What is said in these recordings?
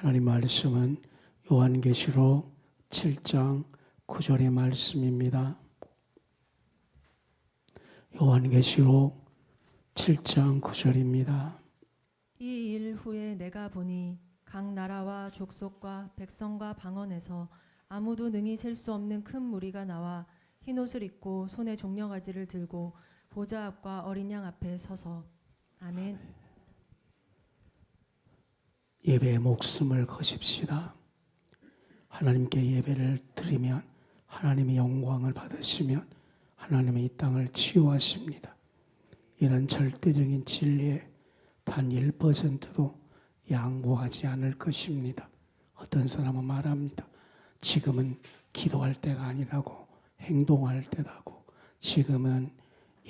하나님 말씀은 요한계시록 7장 9절의 말씀입니다. 요한계시록 7장 9절입니다. 이 일 후에 내가 보니 각 나라와 족속과 백성과 방언에서 아무도 능히 셀 수 없는 큰 무리가 나와 흰옷을 입고 손에 종려가지를 들고 보좌 앞과 어린 양 앞에 서서 아멘. 예배의 목숨을 거십시다. 하나님께 예배를 드리면 하나님의 영광을 받으시면 하나님의 이 땅을 치유하십니다. 이런 절대적인 진리에 단 1%도 양보하지 않을 것입니다. 어떤 사람은 말합니다. 지금은 기도할 때가 아니라고, 행동할 때라고, 지금은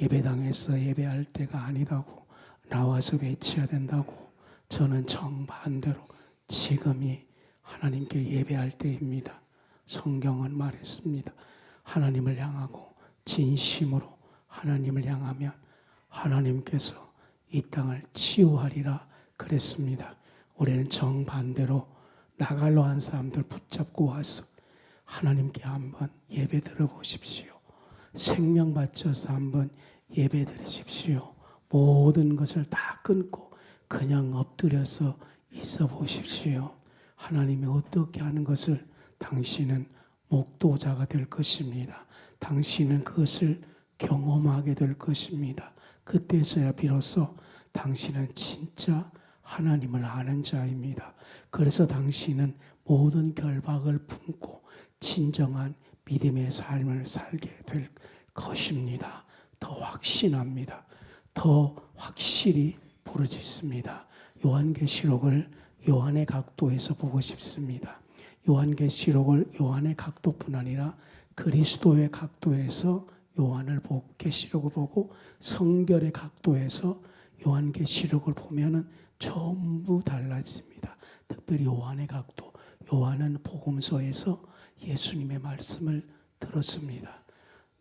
예배당에서 예배할 때가 아니라고, 나와서 외쳐야 된다고. 저는 정반대로 지금이 하나님께 예배할 때입니다. 성경은 말했습니다. 하나님을 향하고 진심으로 하나님을 향하면 하나님께서 이 땅을 치유하리라 그랬습니다. 우리는 정반대로 나갈로 한 사람들 붙잡고 와서 하나님께 한번 예배 드려보십시오. 생명 바쳐서 한번 예배 드리십시오. 모든 것을 다 끊고 그냥 엎드려서 있어 보십시오. 하나님이 어떻게 하는 것을 당신은 목도자가 될 것입니다. 당신은 그것을 경험하게 될 것입니다. 그때서야 비로소 당신은 진짜 하나님을 아는 자입니다. 그래서 당신은 모든 결박을 품고 진정한 믿음의 삶을 살게 될 것입니다. 더 확신합니다. 더 확실히 부르짖습니다. 요한계시록을 요한의 각도에서 보고 싶습니다. 요한계시록을 요한의 각도뿐 아니라 그리스도의 각도에서 계시록을 보고 성결의 각도에서 요한계시록을 보면은 전부 달라집니다. 특별히 요한의 각도. 요한은 복음서에서 예수님의 말씀을 들었습니다.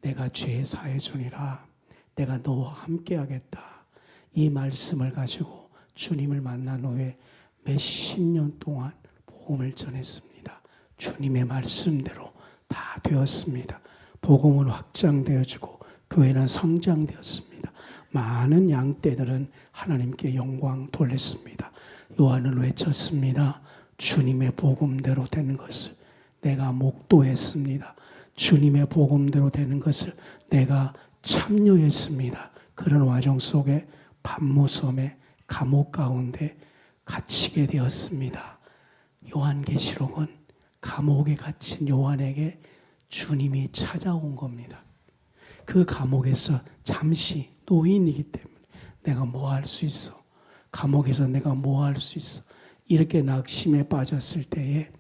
내가 죄 사해 주니라. 내가 너와 함께 하겠다. 이 말씀을 가지고 주님을 만난 후에 몇십 년 동안 복음을 전했습니다. 주님의 말씀대로 다 되었습니다. 복음은 확장되어지고 교회는 성장되었습니다. 많은 양떼들은 하나님께 영광 돌렸습니다. 요한은 외쳤습니다. 주님의 복음대로 되는 것을 내가 목도했습니다. 주님의 복음대로 되는 것을 내가 참여했습니다. 그런 와중 속에 반모섬의 감옥 가운데 갇히게 되었습니다. 요한계시록은 감옥에 갇힌 요한에게 주님이 찾아온 겁니다. 그 감옥에서 잠시 노인이기 때문에 내가 뭐 할 수 있어? 감옥에서 내가 뭐 할 수 있어? 이렇게 낙심에 빠졌을 때에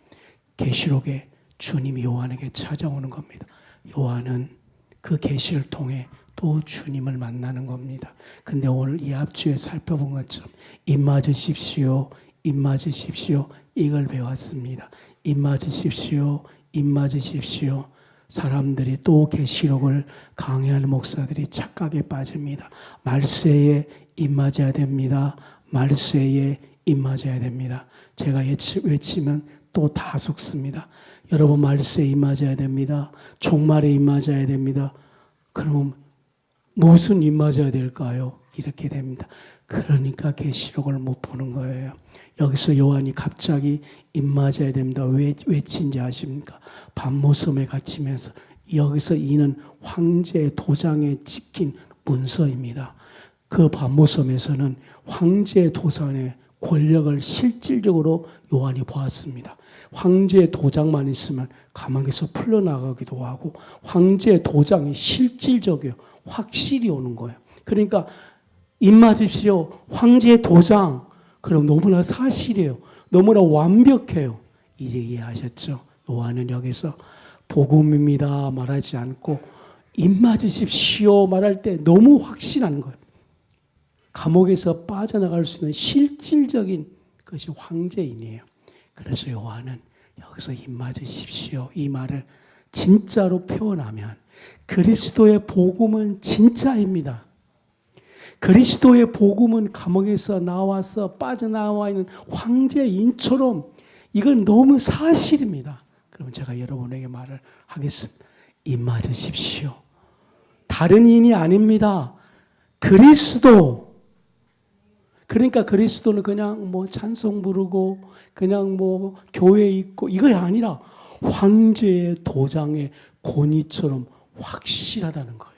계시록에 주님이 요한에게 찾아오는 겁니다. 요한은 그 계시를 통해 또 주님을 만나는 겁니다. 근데 오늘 이 앞주에 살펴본 것처럼 입 맞으십시오. 입 맞으십시오. 이걸 배웠습니다. 입 맞으십시오. 입 맞으십시오. 사람들이 또 계시록을 강의하는 목사들이 착각에 빠집니다. 말세에 입 맞아야 됩니다. 말세에 입 맞아야 됩니다. 제가 외치면 또 다 속습니다. 여러분 말세에 입 맞아야 됩니다. 종말에 입 맞아야 됩니다. 그러면 무슨 입 맞아야 될까요? 이렇게 됩니다. 그러니까 계시록을 못 보는 거예요. 여기서 요한이 갑자기 입 맞아야 됩니다. 왜 외친지 아십니까? 반모섬에 갇히면서 여기서 이는 황제의 도장에 찍힌 문서입니다. 그 반모섬에서는 황제의 도장의 권력을 실질적으로 요한이 보았습니다. 황제의 도장만 있으면 감옥에서 풀려나가기도 하고 황제의 도장이 실질적이에요. 확실히 오는 거예요. 그러니까 입 맞으십시오. 황제의 도장. 그럼 너무나 사실이에요. 너무나 완벽해요. 이제 이해하셨죠? 요한은 여기서 복음입니다 말하지 않고 입 맞으십시오 말할 때 너무 확신한 거예요. 감옥에서 빠져나갈 수 있는 실질적인 것이 황제인이에요. 그래서 요한은 여기서 입 맞으십시오 이 말을 진짜로 표현하면 그리스도의 복음은 진짜입니다. 그리스도의 복음은 감옥에서 나와서 빠져나와 있는 황제인처럼 이건 너무 사실입니다. 그러면 제가 여러분에게 말을 하겠습니다. 입 맞으십시오. 다른 인이 아닙니다. 그리스도. 그러니까 그리스도는 그냥 뭐 찬송 부르고 그냥 뭐 교회에 있고 이거 아니라 황제의 도장의 권위처럼 확실하다는 거예요.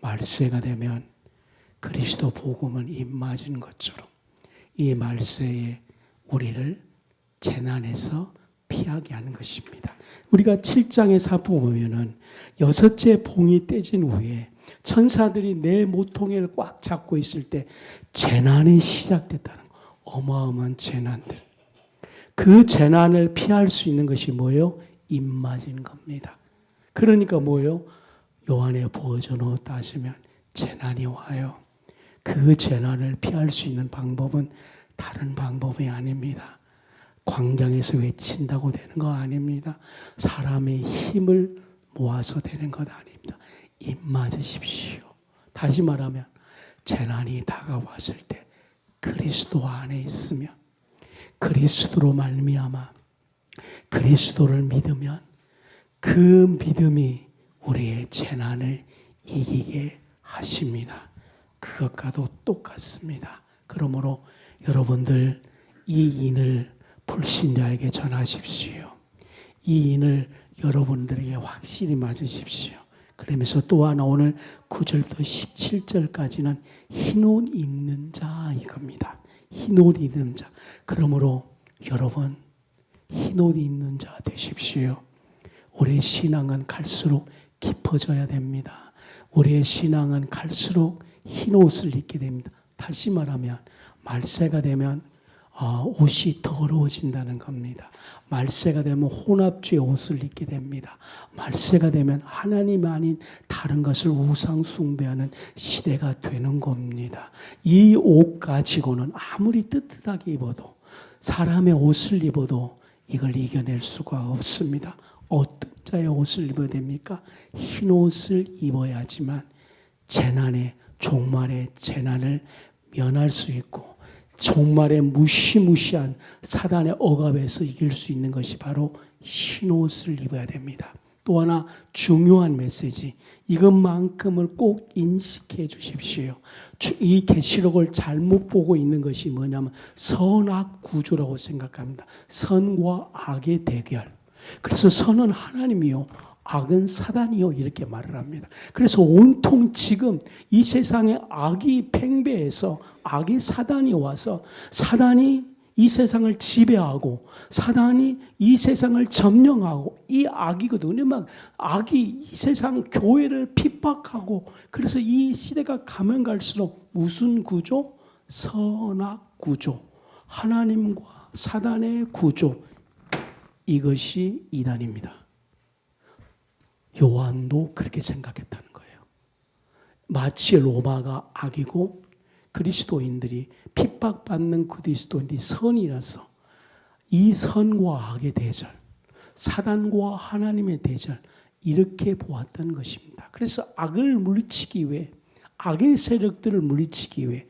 말세가 되면 그리스도 복음은 입 맞은 것처럼 이 말세에 우리를 재난에서 피하게 하는 것입니다. 우리가 7장의 사부 보면은 6째 봉이 떼진 후에 천사들이 내 모퉁이를 꽉 잡고 있을 때 재난이 시작됐다는 거. 어마어마한 재난들. 그 재난을 피할 수 있는 것이 뭐예요? 입 맞은 겁니다. 그러니까 뭐예요? 요한의 보호전으로 따지면 재난이 와요. 그 재난을 피할 수 있는 방법은 다른 방법이 아닙니다. 광장에서 외친다고 되는 거 아닙니다. 사람의 힘을 모아서 되는 것 아닙니다. 입 맞으십시오. 다시 말하면 재난이 다가왔을 때 그리스도 안에 있으면 그리스도로 말미암아 그리스도를 믿으면 그 믿음이 우리의 재난을 이기게 하십니다. 그것과도 똑같습니다. 그러므로 여러분들 이 인을 불신자에게 전하십시오. 이 인을 여러분들에게 확실히 맞으십시오. 그러면서 또 하나 오늘 9절부터 17절까지는 흰옷 입는 자 이겁니다. 흰옷 입는 자. 그러므로 여러분 흰옷 입는 자 되십시오. 우리의 신앙은 갈수록 깊어져야 됩니다. 우리의 신앙은 갈수록 흰옷을 입게 됩니다. 다시 말하면 말세가 되면 옷이 더러워진다는 겁니다. 말세가 되면 혼합주의 옷을 입게 됩니다. 말세가 되면 하나님 아닌 다른 것을 우상 숭배하는 시대가 되는 겁니다. 이 옷 가지고는 아무리 뜨뜻하게 입어도 사람의 옷을 입어도 이걸 이겨낼 수가 없습니다. 어떤 자의 옷을 입어야 됩니까? 흰 옷을 입어야지만 재난의 종말의 재난을 면할 수 있고 종말의 무시무시한 사단의 억압에서 이길 수 있는 것이 바로 흰옷을 입어야 됩니다. 또 하나 중요한 메시지, 이것만큼을 꼭 인식해 주십시오. 이 계시록을 잘못 보고 있는 것이 뭐냐면 선악 구조라고 생각합니다. 선과 악의 대결. 그래서 선은 하나님이요 악은 사단이요 이렇게 말을 합니다. 그래서 온통 지금 이 세상에 악이 팽배해서 악이 사단이 와서 사단이 이 세상을 지배하고 사단이 이 세상을 점령하고 이 악이거든요. 막 악이 이 세상 교회를 핍박하고 그래서 이 시대가 가면 갈수록 무슨 구조? 선악 구조. 하나님과 사단의 구조. 이것이 이단입니다. 요한도 그렇게 생각했다는 거예요. 마치 로마가 악이고 그리스도인들이 핍박받는 그리스도인들이 선이라서 이 선과 악의 대절, 사단과 하나님의 대절 이렇게 보았다는 것입니다. 그래서 악을 물리치기 위해 악의 세력들을 물리치기 위해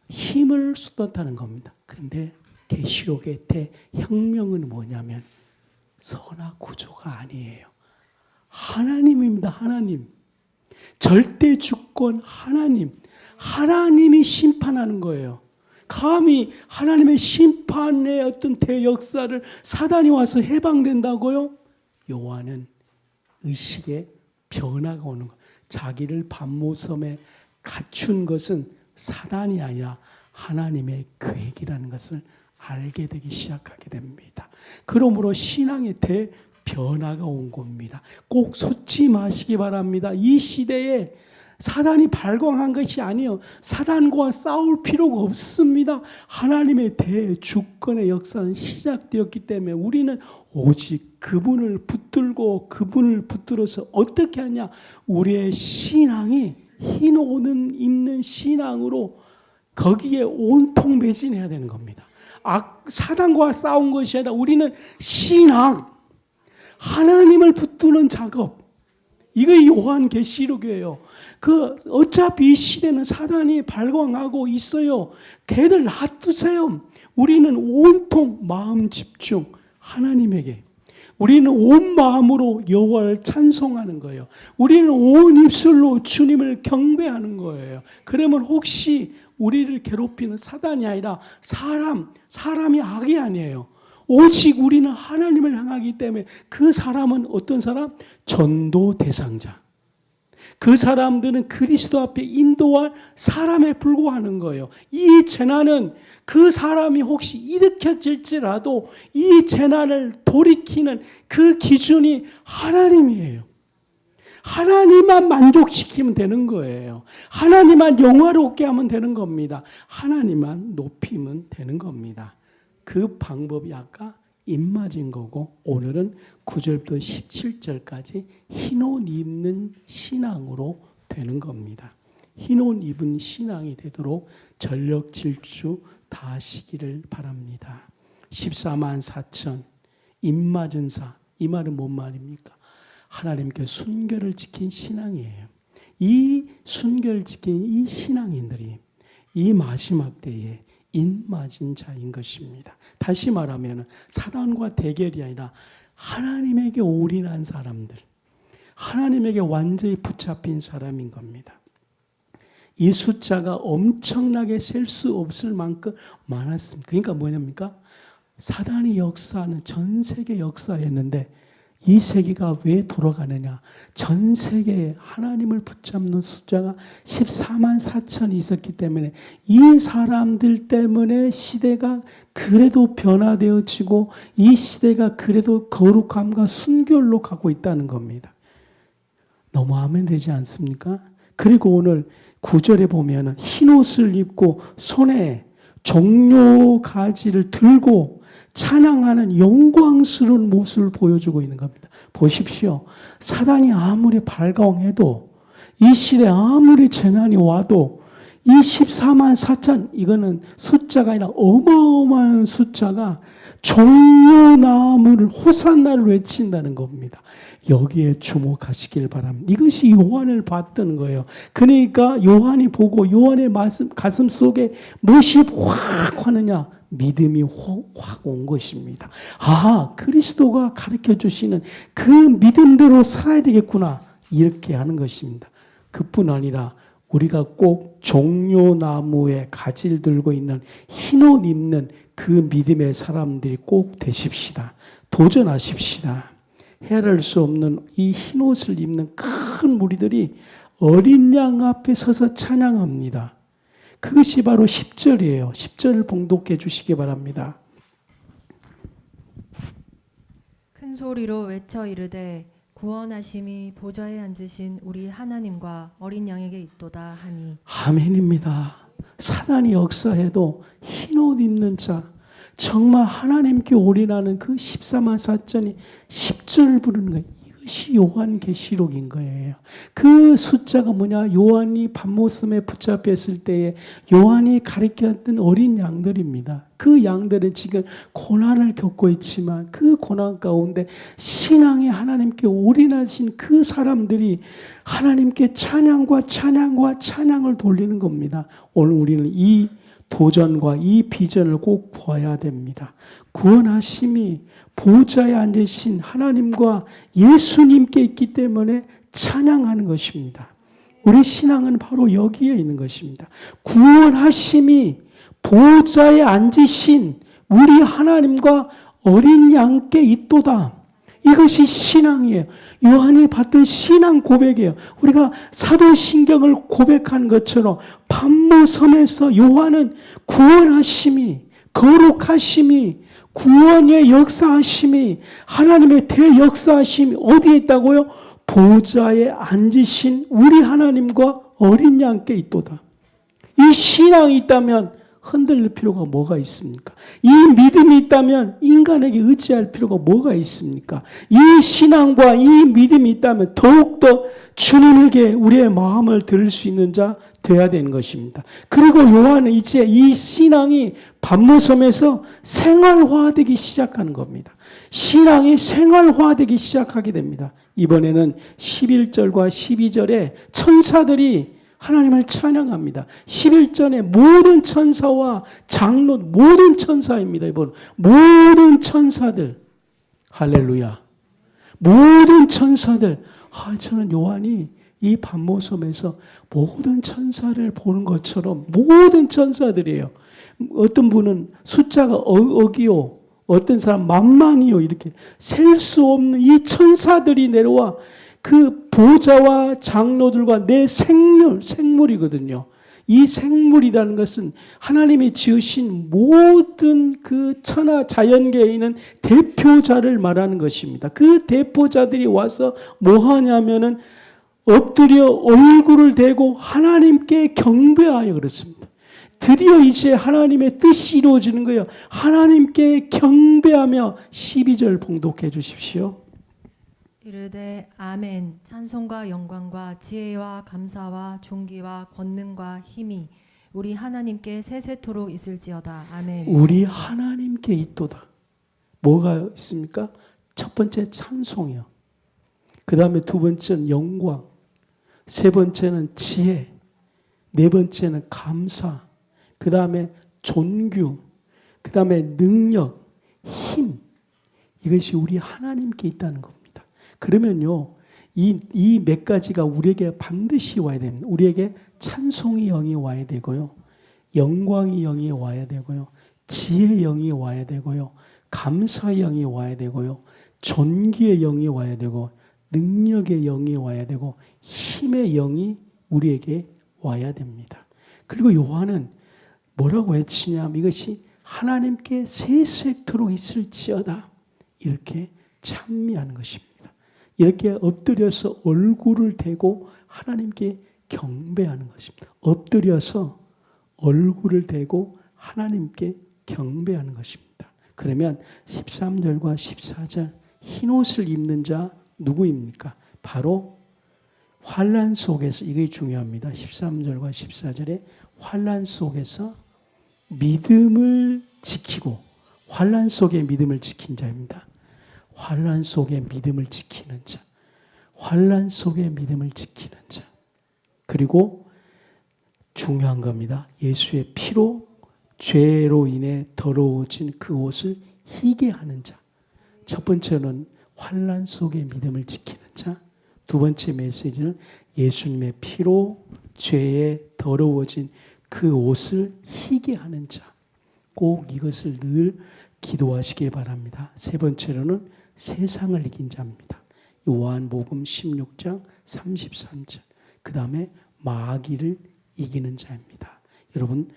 힘을 쏟았다는 겁니다. 그런데 계시록의 대혁명은 뭐냐면 선악 구조가 아니에요. 하나님입니다. 하나님. 절대 주권 하나님. 하나님이 심판하는 거예요. 감히 하나님의 심판의 어떤 대역사를 사단이 와서 해방된다고요? 요한은 의식의 변화가 오는 거예요. 자기를 반모섬에 갖춘 것은 사단이 아니라 하나님의 계획이라는 것을 알게 되기 시작하게 됩니다. 그러므로 신앙의 대변화가 온 겁니다. 꼭 속지 마시기 바랍니다. 이 시대에 사단이 발광한 것이 아니에요. 사단과 싸울 필요가 없습니다. 하나님의 대주권의 역사는 시작되었기 때문에 우리는 오직 그분을 붙들고 그분을 붙들어서 어떻게 하냐. 우리의 신앙이 흰 옷은 입는 신앙으로 거기에 온통 매진해야 되는 겁니다. 사단과 싸운 것이 아니라 우리는 신앙, 하나님을 붙드는 작업. 이거 요한계시록이에요. 어차피 이 시대는 사단이 발광하고 있어요. 걔들 놔두세요. 우리는 온통 마음 집중 하나님에게, 우리는 온 마음으로 여호와를 찬송하는 거예요. 우리는 온 입술로 주님을 경배하는 거예요. 그러면 혹시 우리를 괴롭히는 사단이 아니라 사람이 악이 아니에요. 오직 우리는 하나님을 향하기 때문에 그 사람은 어떤 사람? 전도 대상자. 그 사람들은 그리스도 앞에 인도할 사람에 불과하는 거예요. 이 재난은 그 사람이 혹시 일으켜질지라도 이 재난을 돌이키는 그 기준이 하나님이에요. 하나님만 만족시키면 되는 거예요. 하나님만 영화롭게 하면 되는 겁니다. 하나님만 높이면 되는 겁니다. 그 방법이 아까 입맞은 거고, 오늘은 9절부터 17절까지 흰옷 입는 신앙으로 되는 겁니다. 흰옷 입은 신앙이 되도록 전력 질주 다 하시기를 바랍니다. 14만 4천 입맞은 사, 이 말은 뭔 말입니까? 하나님께 순결을 지킨 신앙이에요. 이 순결을 지킨 이 신앙인들이 이 마지막 때에 입맞은 자인 것입니다. 다시 말하면 사단과 대결이 아니라 하나님에게 올인한 사람들, 하나님에게 완전히 붙잡힌 사람인 겁니다. 이 숫자가 엄청나게 셀 수 없을 만큼 많았습니다. 그러니까 뭐냐입니까? 사단의 역사는 전 세계 역사였는데 이 세계가 왜 돌아가느냐? 전 세계에 하나님을 붙잡는 숫자가 14만 4천이 있었기 때문에 이 사람들 때문에 시대가 그래도 변화되어지고 이 시대가 그래도 거룩함과 순결로 가고 있다는 겁니다. 너무하면 되지 않습니까? 그리고 오늘 9절에 보면 흰옷을 입고 손에 종려 가지를 들고 찬양하는 영광스러운 모습을 보여주고 있는 겁니다. 보십시오. 사단이 아무리 발광해도, 이 시대에 아무리 재난이 와도 이 14만 4천, 이거는 숫자가 아니라 어마어마한 숫자가 종려나무를 호산나를 외친다는 겁니다. 여기에 주목하시길 바랍니다. 이것이 요한을 봤던 거예요. 그러니까 요한이 보고 요한의 가슴 속에 무엇이 확 하느냐? 믿음이 확 온 것입니다. 아, 그리스도가 가르쳐 주시는 그 믿음대로 살아야 되겠구나, 이렇게 하는 것입니다. 그뿐 아니라 우리가 꼭 종려나무에 가지를 들고 있는 흰옷 입는 그 믿음의 사람들이 꼭 되십시다. 도전하십시다. 헤아릴 수 없는 이 흰옷을 입는 큰 무리들이 어린 양 앞에 서서 찬양합니다. 그것이 바로 10절이에요. 10절을 봉독해 주시기 바랍니다. 큰 소리로 외쳐 이르되 구원하심이 보좌에 앉으신 우리 하나님과 어린 양에게 있도다 하니. 아멘입니다. 사단이 역사해도 흰옷 입는 자, 정말 하나님께 올인하는 그 14만 4천이 10절을 부르는 거예요. 이것이 요한계시록인 거예요. 그 숫자가 뭐냐? 요한이 밤모섬에 붙잡혔을 때에 요한이 가르쳤던 어린 양들입니다. 그 양들은 지금 고난을 겪고 있지만 그 고난 가운데 신앙에 하나님께 올인하신 그 사람들이 하나님께 찬양과 찬양을 돌리는 겁니다. 오늘 우리는 이 도전과 이 비전을 꼭 보아야 됩니다. 구원하심이 보좌에 앉으신 하나님과 예수님께 있기 때문에 찬양하는 것입니다. 우리 신앙은 바로 여기에 있는 것입니다. 구원하심이 보좌에 앉으신 우리 하나님과 어린 양께 있도다. 이것이 신앙이에요. 요한이 받던 신앙 고백이에요. 우리가 사도신경을 고백한 것처럼 밤모섬에서 요한은 구원하심이, 거룩하심이, 구원의 역사하심이, 하나님의 대역사하심이 어디에 있다고요? 보좌에 앉으신 우리 하나님과 어린 양께 있도다. 이 신앙이 있다면 흔들릴 필요가 뭐가 있습니까? 이 믿음이 있다면 인간에게 의지할 필요가 뭐가 있습니까? 이 신앙과 이 믿음이 있다면 더욱더 주님에게 우리의 마음을 들을 수 있는 자 되어야 되는 것입니다. 그리고 요한은 이제 이 신앙이 밤모섬에서 생활화되기 시작하는 겁니다. 신앙이 생활화되기 시작하게 됩니다. 이번에는 11절과 12절에 천사들이 하나님을 찬양합니다. 11전에 모든 천사와 장로, 모든 천사입니다. 이번 모든 천사들, 할렐루야. 모든 천사들. 저는 요한이 이 반모섬에서 모든 천사를 보는 것처럼 모든 천사들이에요. 어떤 분은 숫자가 억이요, 어떤 사람 만만이요, 이렇게 셀 수 없는 이 천사들이 내려와 그 보좌와 장로들과 내 생물이거든요. 이 생물이라는 것은 하나님이 지으신 모든 그 천하 자연계에 있는 대표자를 말하는 것입니다. 그 대표자들이 와서 뭐 하냐면은 엎드려 얼굴을 대고 하나님께 경배하여 그렇습니다. 드디어 이제 하나님의 뜻이 이루어지는 거예요. 하나님께 경배하며 12절 봉독해 주십시오. 이르되 아멘. 찬송과 영광과 지혜와 감사와 존귀와 권능과 힘이 우리 하나님께 세세토록 있을지어다. 아멘. 우리 하나님께 있도다. 뭐가 있습니까? 첫 번째 찬송이요. 그 다음에 두 번째는 영광, 세 번째는 지혜, 네 번째는 감사, 그 다음에 존귀, 그 다음에 능력, 힘. 이것이 우리 하나님께 있다는 겁니다. 그러면요, 이 몇 가지가 우리에게 반드시 와야 됩니다. 우리에게 찬송의 영이 와야 되고요, 영광의 영이 와야 되고요, 지혜의 영이 와야 되고요, 감사의 영이 와야 되고요, 존귀의 영이 와야 되고, 능력의 영이 와야 되고, 힘의 영이 우리에게 와야 됩니다. 그리고 요한은 뭐라고 외치냐면 이것이 하나님께 세세토록 있을지어다, 이렇게 찬미하는 것입니다. 이렇게 엎드려서 얼굴을 대고 하나님께 경배하는 것입니다. 엎드려서 얼굴을 대고 하나님께 경배하는 것입니다. 그러면 13절과 14절 흰옷을 입는 자 누구입니까? 바로 환난 속에서, 이게 중요합니다. 13절과 14절에 환난 속에서 믿음을 지키고, 환난 속에 믿음을 지킨 자입니다. 환난 속에 믿음을 지키는 자, 환난 속에 믿음을 지키는 자. 그리고 중요한 겁니다. 예수의 피로 죄로 인해 더러워진 그 옷을 희게 하는 자. 첫 번째는 환난 속에 믿음을 지키는 자. 두 번째 메시지는 예수님의 피로 죄에 더러워진 그 옷을 희게 하는 자. 꼭 이것을 늘 기도하시길 바랍니다. 세 번째로는 세상을 이긴 자입니다. 요한복음 16장 33절. 그 다음에 마귀를 이기는 자입니다. 여러분,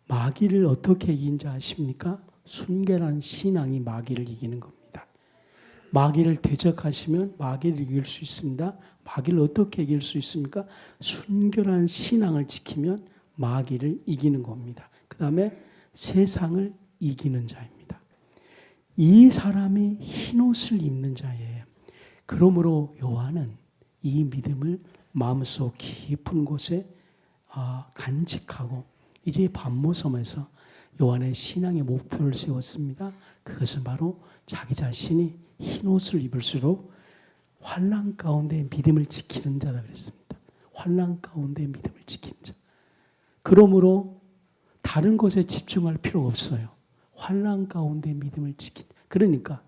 마귀를 어떻게 이긴 자 아십니까? 순결한 신앙이 마귀를 이기는 겁니다. 마귀를 대적하시면 마귀를 이길 수 있습니다. 마귀를 어떻게 이길 수 있습니까? 순결한 신앙을 지키면 마귀를 이기는 겁니다. 그 다음에 세상을 이기는 자입니다. 이 사람이 흰옷을 입는 자예요. 그러므로 요한은 이 믿음을 마음속 깊은 곳에 간직하고 이제 반모섬에서 요한의 신앙의 목표를 세웠습니다. 그것은 바로 자기 자신이 흰옷을 입을수록 환난 가운데 믿음을 지키는 자다 그랬습니다. 환난 가운데 믿음을 지키는 자. 그러므로 다른 것에 집중할 필요가 없어요. 환난 가운데 믿음을 지킨. 그러니까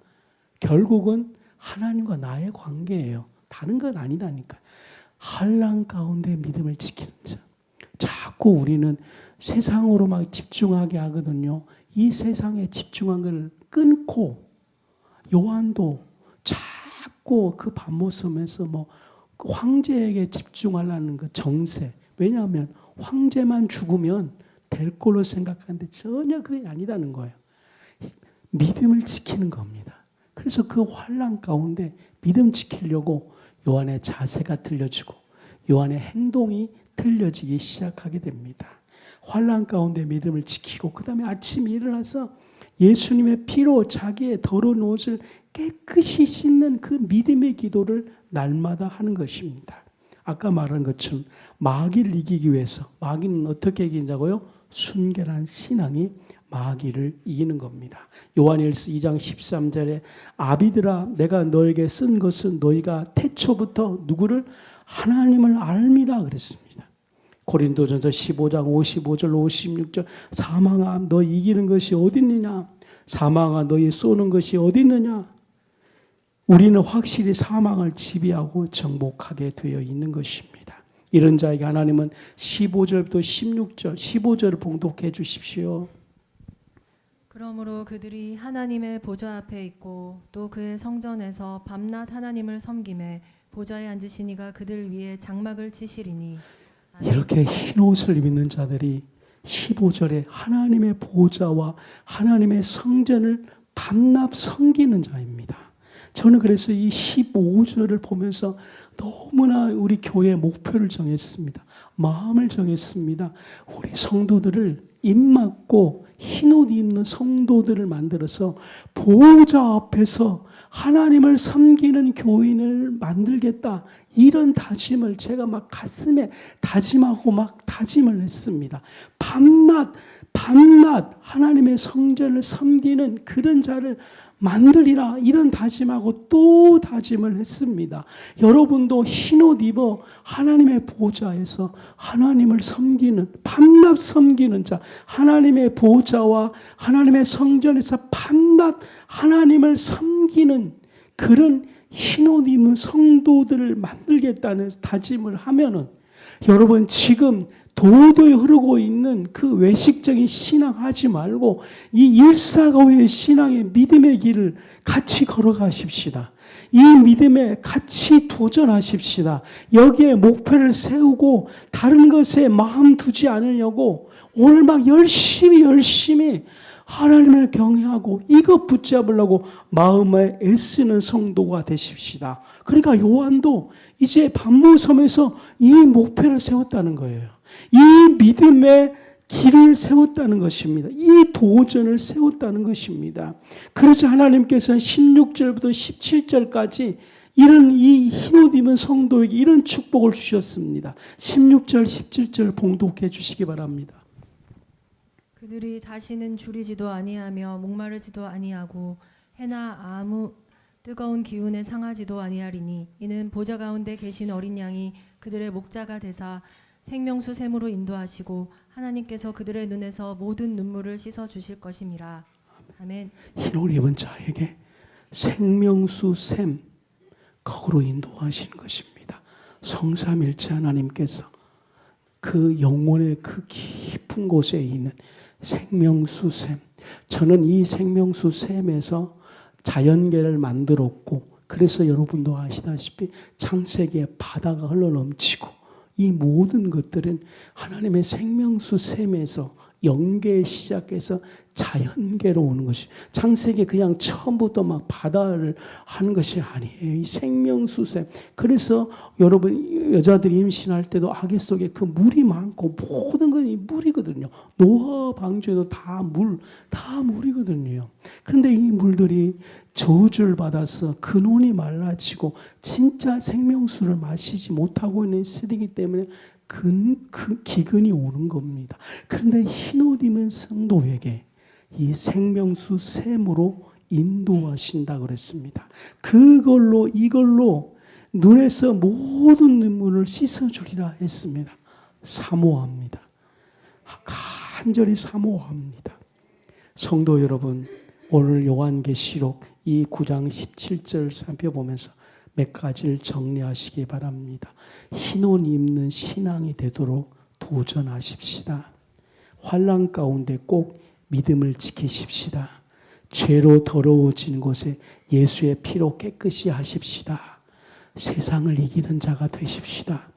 결국은 하나님과 나의 관계예요. 다른 건 아니다니까. 환난 가운데 믿음을 지키는 자. 자꾸 우리는 세상으로 막 집중하게 하거든요. 이 세상에 집중한 걸 끊고, 요한도 자꾸 그 반모섬에서 뭐 황제에게 집중하려는 그 정세. 왜냐하면 황제만 죽으면 될 걸로 생각하는데 전혀 그게 아니다는 거예요. 믿음을 지키는 겁니다. 그래서 그 환난 가운데 믿음 지키려고 요한의 자세가 틀려지고 요한의 행동이 틀려지기 시작하게 됩니다. 환난 가운데 믿음을 지키고 그 다음에 아침에 일어나서 예수님의 피로 자기의 더러운 옷을 깨끗이 씻는 그 믿음의 기도를 날마다 하는 것입니다. 아까 말한 것처럼 마귀를 이기기 위해서, 마귀는 어떻게 이긴다고요? 순결한 신앙이 마귀를 이기는 겁니다. 요한일서 2장 13절에 아비들아 내가 너에게 쓴 것은 너희가 태초부터 누구를? 하나님을 알미라 그랬습니다. 고린도전서 15장 55절 56절 사망아 너 이기는 것이 어디 있느냐? 사망아 너희 쏘는 것이 어디 있느냐? 우리는 확실히 사망을 지배하고 정복하게 되어 있는 것입니다. 이런 자에게 하나님은 15절부터 16절 15절을 봉독해 주십시오. 그러므로 그들이 하나님의 보좌 앞에 있고 또 그의 성전에서 밤낮 하나님을 섬김에 보좌에 앉으신 이가 그들 위에 장막을 치시리니. 아멘. 이렇게 흰 옷을 입는 자들이 15절에 하나님의 보좌와 하나님의 성전을 밤낮 섬기는 자입니다. 저는 그래서 이 15절을 보면서 너무나 우리 교회의 목표를 정했습니다. 마음을 정했습니다. 우리 성도들을 입맞고 흰옷 입는 성도들을 만들어서 보좌 앞에서 하나님을 섬기는 교인을 만들겠다. 이런 다짐을 제가 막 가슴에 다짐하고 막 다짐을 했습니다. 밤낮 하나님의 성전을 섬기는 그런 자를 만들리라 이런 다짐하고 또 다짐을 했습니다. 여러분도 흰옷 입어 하나님의 보좌에서 하나님을 섬기는 밤낮 섬기는 자, 하나님의 보좌와 하나님의 성전에서 밤낮 하나님을 섬기는 그런 흰옷 입는 성도들을 만들겠다는 다짐을 하면은 여러분 지금 도도히 흐르고 있는 그 외식적인 신앙 하지 말고 이 일사거의 신앙의 믿음의 길을 같이 걸어가십시다. 이 믿음에 같이 도전하십시다. 여기에 목표를 세우고 다른 것에 마음 두지 않으려고 오늘 막 열심히 하나님을 경외하고 이것 붙잡으려고 마음에 애쓰는 성도가 되십시다. 그러니까 요한도 이제 반모섬에서 이 목표를 세웠다는 거예요. 이 믿음의 길을 세웠다는 것입니다. 이 도전을 세웠다는 것입니다. 그래서 하나님께서는 16절부터 17절까지 이런 이 흰옷 입은 성도에게 이런 축복을 주셨습니다. 16절, 17절 봉독해 주시기 바랍니다. 그들이 다시는 줄이지도 아니하며 목마르지도 아니하고 해나 아무 뜨거운 기운에 상하지도 아니하리니 이는 보좌 가운데 계신 어린 양이 그들의 목자가 되사 생명수 샘으로 인도하시고 하나님께서 그들의 눈에서 모든 눈물을 씻어 주실 것임이라. 아멘. 흰옷 입은 자에게 생명수 샘 거기로 인도하시는 것입니다. 성삼일체 하나님께서 그 영혼의 그 깊은 곳에 있는 생명수 샘, 저는 이 생명수 샘에서 자연계를 만들었고 그래서 여러분도 아시다시피 창세기에 바다가 흘러넘치고 이 모든 것들은 하나님의 생명수 샘에서 영계에 시작해서 자연계로 오는 것이 창세기 그냥 처음부터 막 바다를 하는 것이 아니에요. 이 생명수샘. 그래서 여러분 여자들이 임신할 때도 아기 속에 그 물이 많고 모든 건 이 물이거든요. 노아 방주에도 다 물이거든요. 그런데 이 물들이 저주를 받아서 근원이 말라지고 진짜 생명수를 마시지 못하고 있는 시대이기 때문에 그 기근이 오는 겁니다. 그런데 흰옷 입은 성도에게 이 생명수 샘으로 인도하신다 그랬습니다. 이걸로 눈에서 모든 눈물을 씻어주리라 했습니다. 사모합니다. 간절히 사모합니다. 성도 여러분, 오늘 요한계시록 이 9장 17절 살펴보면서 몇 가지를 정리하시기 바랍니다. 흰옷 입는 신앙이 되도록 도전하십시다. 환난 가운데 꼭 믿음을 지키십시다. 죄로 더러워진 곳에 예수의 피로 깨끗이 하십시다. 세상을 이기는 자가 되십시다.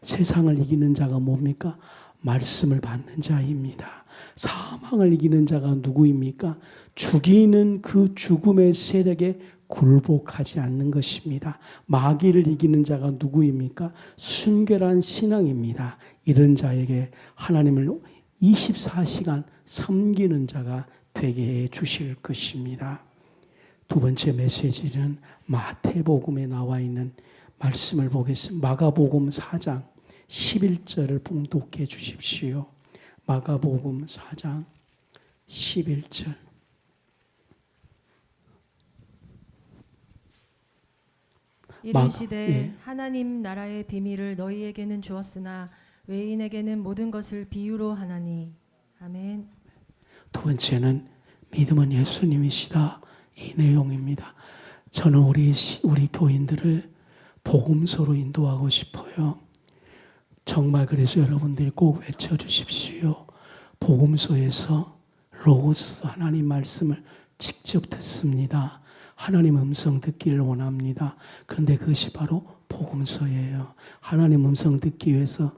세상을 이기는 자가 뭡니까? 말씀을 받는 자입니다. 사망을 이기는 자가 누구입니까? 죽이는 그 죽음의 세력에 굴복하지 않는 것입니다. 마귀를 이기는 자가 누구입니까? 순결한 신앙입니다. 이런 자에게 하나님을 24시간 섬기는 자가 되게 해 주실 것입니다. 두 번째 메시지는 마태복음에 나와 있는 말씀을 보겠습니다. 마가복음 4장 11절을 봉독해 주십시오. 마가복음 4장 11절. 이르시되 예. 하나님 나라의 비밀을 너희에게는 주었으나 외인에게는 모든 것을 비유로 하나니. 아멘. 두 번째는 믿음은 예수님이시다. 이 내용입니다. 저는 우리 교인들을 복음서로 인도하고 싶어요. 정말 그래서 여러분들이 꼭 외쳐주십시오. 복음서에서 로고스 하나님 말씀을 직접 듣습니다. 하나님 음성 듣기를 원합니다. 그런데 그것이 바로 복음서예요. 하나님 음성 듣기 위해서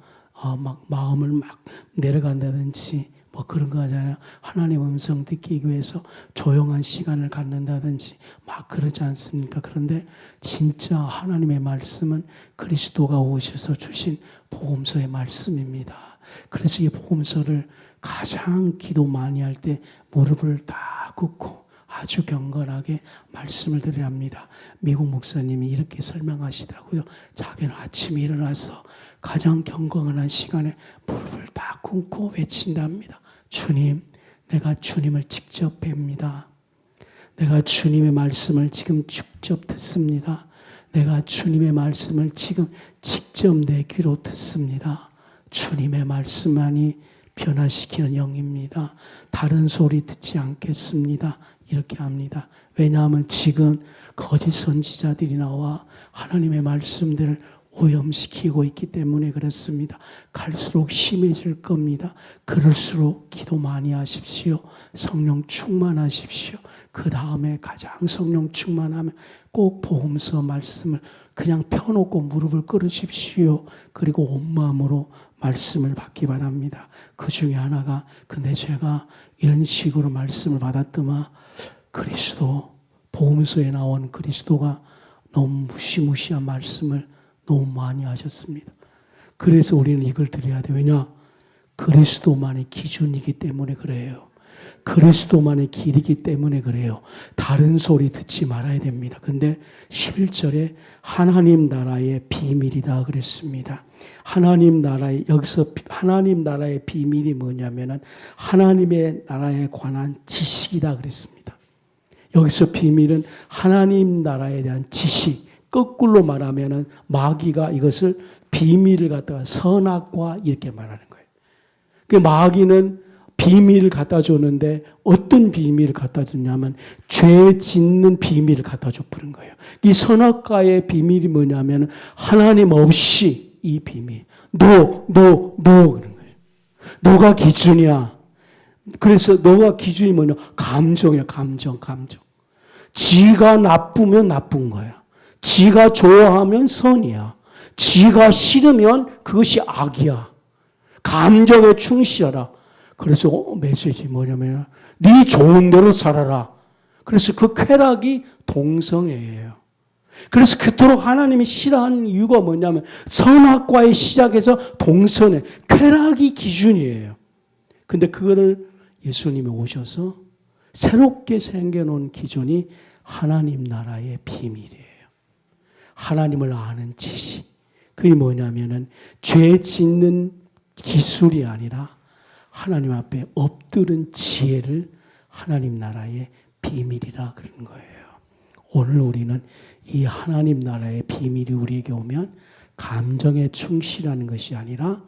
막 마음을 막 내려간다든지 뭐 그런 거 하잖아요. 하나님 음성 듣기 위해서 조용한 시간을 갖는다든지 막 그러지 않습니까? 그런데 진짜 하나님의 말씀은 그리스도가 오셔서 주신 복음서의 말씀입니다. 그래서 이 복음서를 가장 기도 많이 할 때 무릎을 딱 꿇고 아주 경건하게 말씀을 드려야 합니다. 미국 목사님이 이렇게 설명하시더라고요. 자기는 아침에 일어나서 가장 경건한 시간에 무릎을 딱 꿇고 외친답니다. 주님, 내가 주님을 직접 뵙니다. 내가 주님의 말씀을 지금 직접 듣습니다. 내가 주님의 말씀을 지금 직접 내 귀로 듣습니다. 주님의 말씀만이 변화시키는 영입니다. 다른 소리 듣지 않겠습니다. 이렇게 합니다. 왜냐하면 지금 거짓 선지자들이 나와 하나님의 말씀들을 오염시키고 있기 때문에 그렇습니다. 갈수록 심해질 겁니다. 그럴수록 기도 많이 하십시오. 성령 충만하십시오. 그 다음에 가장 성령 충만하면 꼭 복음서 말씀을 그냥 펴놓고 무릎을 꿇으십시오. 그리고 온 마음으로 말씀을 받기 바랍니다. 그 중에 하나가 근데 제가 이런 식으로 말씀을 받았더만 그리스도 복음서에 나온 그리스도가 너무 무시무시한 말씀을 너무 많이 하셨습니다. 그래서 우리는 이걸 드려야 돼요. 왜냐? 그리스도만의 기준이기 때문에 그래요. 그리스도만의 길이기 때문에 그래요. 다른 소리 듣지 말아야 됩니다. 근데 11절에 하나님 나라의 비밀이다 그랬습니다. 여기서 하나님 나라의 비밀이 뭐냐면은 하나님의 나라에 관한 지식이다 그랬습니다. 여기서 비밀은 하나님 나라에 대한 지식. 거꾸로 말하면은 마귀가 이것을 비밀을 갖다가 선악과 이렇게 말하는 거예요. 그 마귀는 비밀을 갖다 줬는데 어떤 비밀을 갖다 줬냐면 죄 짓는 비밀을 갖다 줘버린 거예요. 이 선악과의 비밀이 뭐냐면 하나님 없이 이 비밀. 너 그런 거예요. 너가 기준이야. 그래서 너가 기준이 뭐냐? 감정이야. 감정. 지가 나쁘면 나쁜 거야. 지가 좋아하면 선이야. 지가 싫으면 그것이 악이야. 감정에 충실하라. 그래서 메시지 뭐냐면 네 좋은 대로 살아라. 그래서 그 쾌락이 동성애예요. 그래서 그토록 하나님이 싫어하는 이유가 뭐냐면 선악과의 시작에서 동성애, 쾌락이 기준이에요. 근데 그거를 예수님이 오셔서 새롭게 생겨놓은 기준이 하나님 나라의 비밀이에요. 하나님을 아는 지식. 그게 뭐냐면은 죄 짓는 기술이 아니라 하나님 앞에 엎드른 지혜를 하나님 나라의 비밀이라 그러는 거예요. 오늘 우리는 이 하나님 나라의 비밀이 우리에게 오면 감정에 충실하는 것이 아니라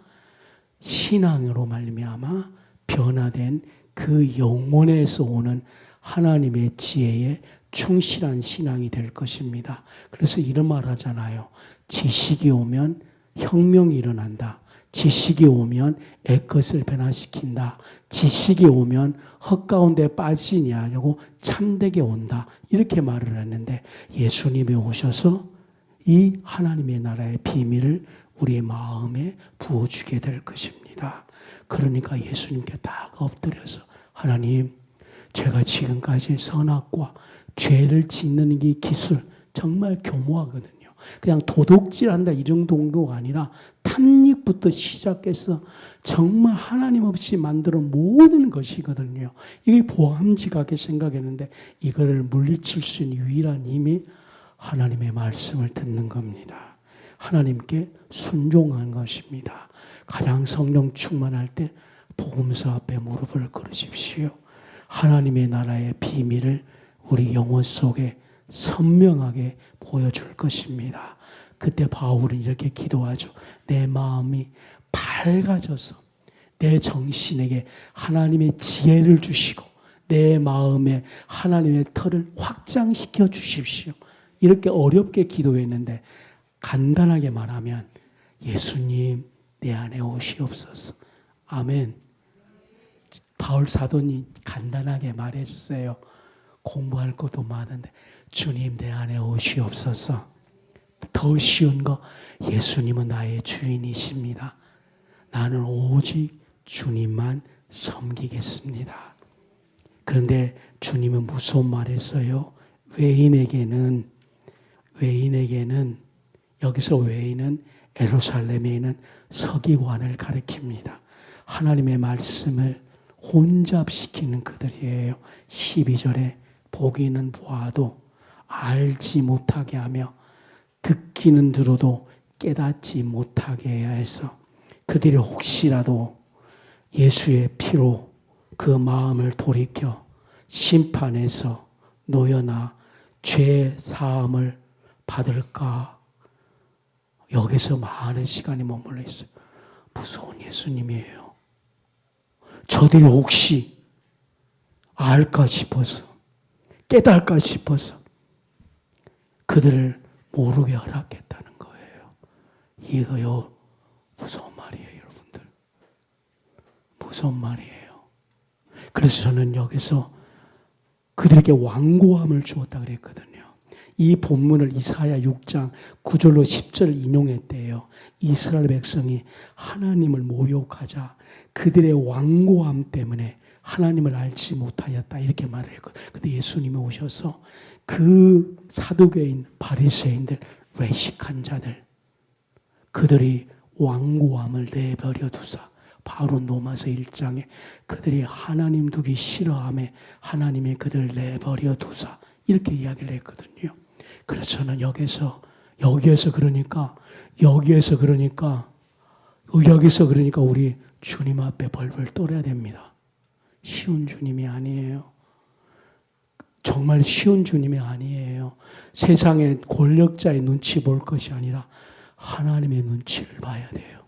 신앙으로 말미암아 변화된 그 영혼에서 오는 하나님의 지혜에 충실한 신앙이 될 것입니다. 그래서 이런 말 하잖아요. 지식이 오면 혁명이 일어난다. 지식이 오면 애것을 변화시킨다. 지식이 오면 헛가운데 빠지니 아니고 참되게 온다. 이렇게 말을 했는데 예수님이 오셔서 이 하나님의 나라의 비밀을 우리의 마음에 부어주게 될 것입니다. 그러니까 예수님께 딱 엎드려서 하나님, 제가 지금까지 선악과 죄를 짓는 이 기술 정말 교모하거든요. 그냥 도둑질한다 이 정도가 아니라 탐닉부터 시작해서 정말 하나님 없이 만들어 모든 것이거든요. 이게 보암직하게 생각했는데 이거를 물리칠 수 있는 유일한 힘이 하나님의 말씀을 듣는 겁니다. 하나님께 순종한 것입니다. 가장 성령 충만할 때 복음서 앞에 무릎을 꿇으십시오. 하나님의 나라의 비밀을 우리 영혼 속에 선명하게 보여줄 것입니다. 그때 바울은 이렇게 기도하죠. 내 마음이 밝아져서 내 정신에게 하나님의 지혜를 주시고 내 마음에 하나님의 터를 확장시켜 주십시오. 이렇게 어렵게 기도했는데 간단하게 말하면 예수님 내 안에 오시옵소서. 아멘. 바울 사도님 간단하게 말해주세요. 공부할 것도 많은데 주님 내 안에 오시옵소서. 더 쉬운 거 예수님은 나의 주인이십니다. 나는 오직 주님만 섬기겠습니다. 그런데 주님은 무슨 말했어요? 외인에게는 여기서 외인은 예루살렘에 있는 서기관을 가리킵니다. 하나님의 말씀을 혼잡시키는 그들이에요. 12절에 보기는 보아도 알지 못하게 하며 듣기는 들어도 깨닫지 못하게 해서 그들이 혹시라도 예수의 피로 그 마음을 돌이켜 심판에서 놓여나 죄 사함을 받을까. 여기서 많은 시간이 머물러 있어요. 무서운 예수님이에요. 저들이 혹시 알까 싶어서 깨달을까 싶어서 그들을 모르게 허락했다는 거예요. 이거요 무서운 말이에요, 여러분들. 무서운 말이에요. 그래서 저는 여기서 그들에게 완고함을 주었다 그랬거든요. 이 본문을 이사야 6장 9절로 10절 인용했대요. 이스라엘 백성이 하나님을 모욕하자 그들의 완고함 때문에 하나님을 알지 못하였다 이렇게 말을 했거든요. 근데 예수님이 오셔서 그 사두개인 바리새인들 외식한 자들 그들이 완고함을 내버려 두사 바로 로마서 1장에 그들이 하나님 두기 싫어함에 하나님이 그들을 내버려 두사 이렇게 이야기를 했거든요. 그래서 저는 여기서 그러니까 우리 주님 앞에 벌벌 떨어야 됩니다. 쉬운 주님이 아니에요. 정말 쉬운 주님이 아니에요. 세상의 권력자의 눈치 볼 것이 아니라 하나님의 눈치를 봐야 돼요.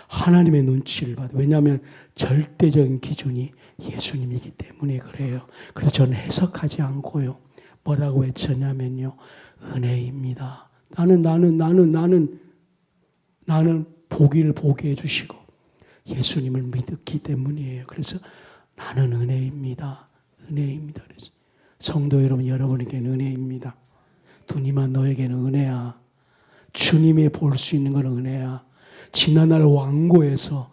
하나님의 눈치를 봐야 돼요. 왜냐하면 절대적인 기준이 예수님이기 때문에 그래요. 그래서 저는 해석하지 않고요. 뭐라고 외쳤냐면요. 은혜입니다. 나는 보기를 보게 해주시고 예수님을 믿었기 때문이에요. 그래서 나는 은혜입니다. 은혜입니다. 그래서 성도 여러분, 여러분에게는 은혜입니다. 두니만 너에게는 은혜야. 주님이 볼 수 있는 건 은혜야. 지난날 왕고에서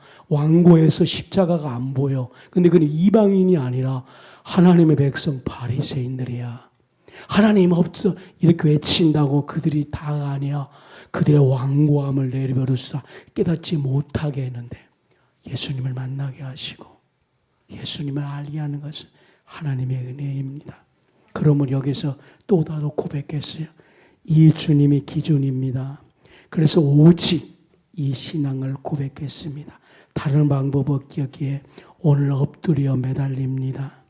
십자가가 안 보여. 근데 그는 이방인이 아니라 하나님의 백성 바리새인들이야. 하나님 없어 이렇게 외친다고 그들이 다가 아니야. 그들의 완고함을 내려버려서 깨닫지 못하게 했는데 예수님을 만나게 하시고 예수님을 알게 하는 것은 하나님의 은혜입니다. 그러면 여기서 또 다른 고백했어요. 이 주님이 기준입니다. 그래서 오직 이 신앙을 고백했습니다. 다른 방법 없기에 오늘 엎드려 매달립니다.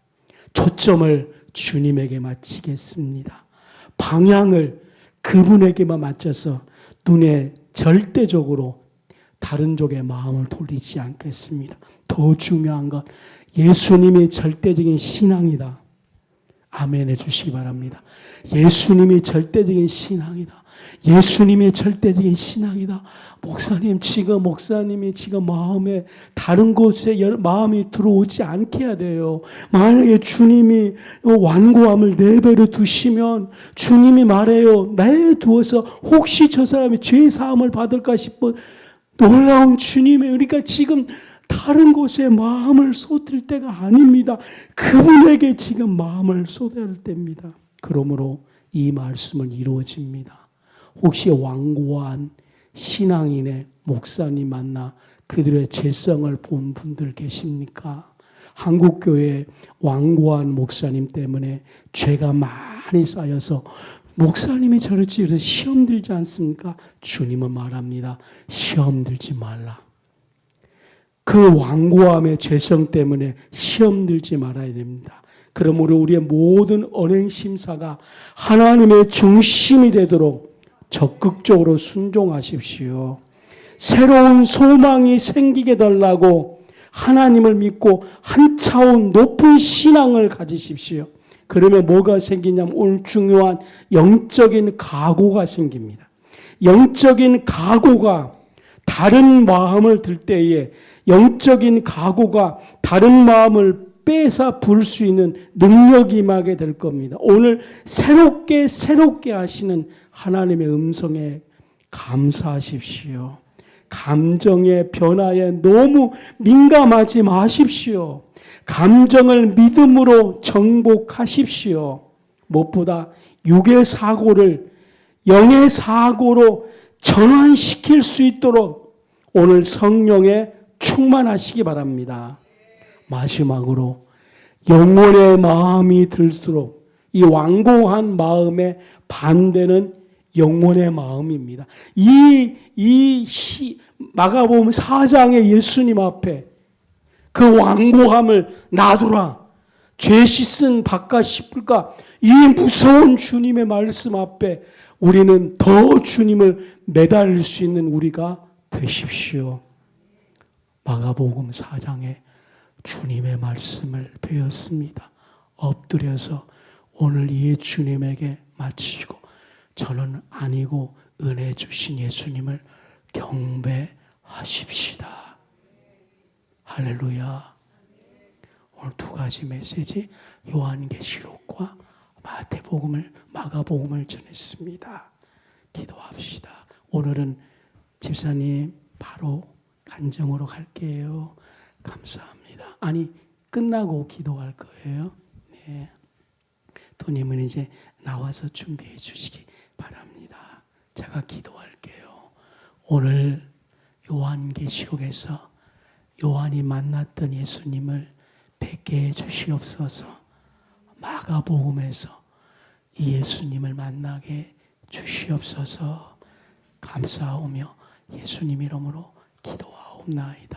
초점을 주님에게 맞추겠습니다. 방향을 그분에게만 맞춰서 눈에 절대적으로 다른 쪽에 마음을 돌리지 않겠습니다. 더 중요한 것 예수님이 절대적인 신앙이다. 아멘 해주시기 바랍니다. 예수님이 절대적인 신앙이다. 예수님이 절대적인 신앙이다. 목사님이 지금 마음에 다른 곳에 마음이 들어오지 않게 해야 돼요. 만약에 주님이 완고함을 내버려 두시면 주님이 말해요. 내두어서 혹시 저 사람이 죄 사함을 받을까 싶어 놀라운 주님의 그러니까 지금 다른 곳에 마음을 쏟을 때가 아닙니다. 그분에게 지금 마음을 쏟아야 할 때입니다. 그러므로 이 말씀은 이루어집니다. 혹시 완고한 신앙인의 목사님 만나 그들의 죄성을 본 분들 계십니까? 한국교회 완고한 목사님 때문에 죄가 많이 쌓여서 목사님이 저렇지 그래서 시험 들지 않습니까? 주님은 말합니다. 시험 들지 말라. 그 완고함의 죄성 때문에 시험 들지 말아야 됩니다. 그러므로 우리의 모든 언행심사가 하나님의 중심이 되도록 적극적으로 순종하십시오. 새로운 소망이 생기게 달라고 하나님을 믿고 한 차원 높은 신앙을 가지십시오. 그러면 뭐가 생기냐면 오늘 중요한 영적인 각오가 생깁니다. 영적인 각오가 다른 마음을 들 때에 영적인 각오가 다른 마음을 빼서 부을 수 있는 능력이 임하게 될 겁니다. 오늘 새롭게 하시는 하나님의 음성에 감사하십시오. 감정의 변화에 너무 민감하지 마십시오. 감정을 믿음으로 정복하십시오. 무엇보다 육의 사고를 영의 사고로 전환시킬 수 있도록 오늘 성령에 충만하시기 바랍니다. 마지막으로 영혼의 마음이 들수록 이 완고한 마음의 반대는 영혼의 마음입니다. 마가복음 4장의 예수님 앞에 그 완고함을 놔두라. 죄 씻은 바깥 씹을까? 이 무서운 주님의 말씀 앞에 우리는 더 주님을 매달릴 수 있는 우리가 되십시오. 마가복음 4장에 주님의 말씀을 배웠습니다. 엎드려서 오늘 이 주님에게 마치시고 저는 아니고 은혜 주신 예수님을 경배하십시다. 할렐루야. 오늘 두 가지 메시지 요한계시록과 마가복음을 전했습니다. 기도합시다. 오늘은 집사님 바로 간정으로 갈게요. 감사합니다. 아니 끝나고 기도할 거예요. 네. 도님은 이제 나와서 준비해 주시기 바랍니다. 제가 기도할게요. 오늘 요한계시록에서 요한이 만났던 예수님을 뵙게 해 주시옵소서. 마가복음에서 이 예수님을 만나게 주시옵소서. 감사하오며 예수님 이름으로 기도하옵나이다.